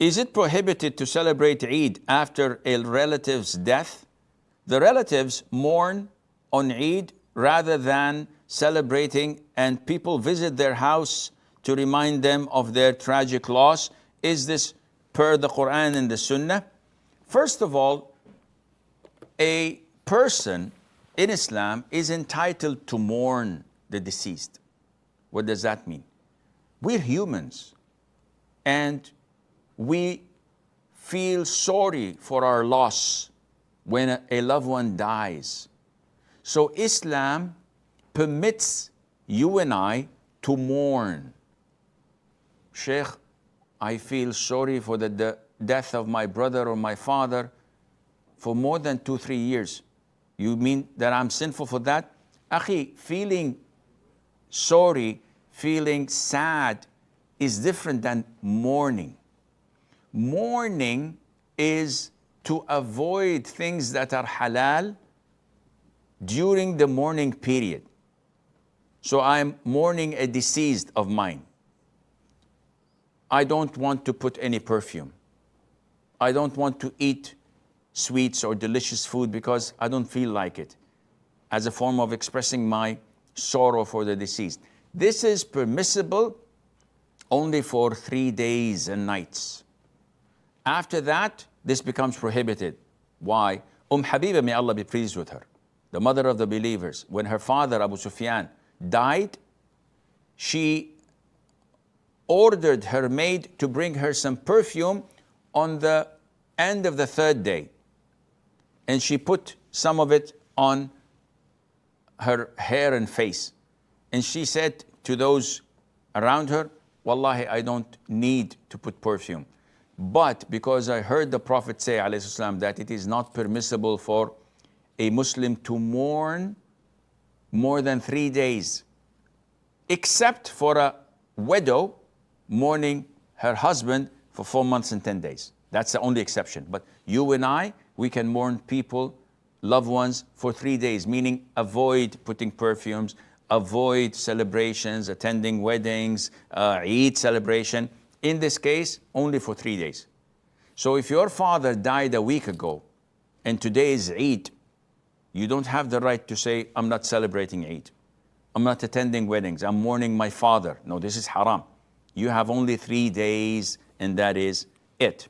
Is it prohibited to celebrate Eid after a relative's death? The relatives mourn on Eid rather than celebrating, and people visit their house to remind them of their tragic loss. Is this per the Qur'an and the Sunnah? First of all, a person in Islam is entitled to mourn the deceased. What does that mean? We're humans, and we feel sorry for our loss when a loved one dies. So Islam permits you and I to mourn. Sheikh, I feel sorry for the death of my brother or my father for more than 2-3 years. You mean that I'm sinful for that? Akhi, feeling sorry, feeling sad is different than mourning. Mourning is to avoid things that are halal during the mourning period. So I'm mourning a deceased of mine. I don't want to put any perfume. I don't want to eat sweets or delicious food because I don't feel like it, as a form of expressing my sorrow for the deceased. This is permissible only for 3 days and nights. After that, this becomes prohibited. Why? Habiba, may Allah be pleased with her, the mother of the believers, when her father Abu Sufyan died, she ordered her maid to bring her some perfume on the end of the 3rd day. And she put some of it on her hair and face. And she said to those around her, Wallahi, I don't need to put perfume. But because I heard the Prophet say, alayhi salam, that it is not permissible for a Muslim to mourn more than 3 days, except for a widow mourning her husband for 4 months and 10 days. That's the only exception. But you and I, we can mourn people, loved ones, for 3 days, meaning avoid putting perfumes, avoid celebrations, attending weddings, Eid celebration. In this case, only for 3 days. So if your father died a week ago and today is Eid, you don't have the right to say, I'm not celebrating Eid. I'm not attending weddings. I'm mourning my father. No, this is haram. You have only 3 days, and that is it.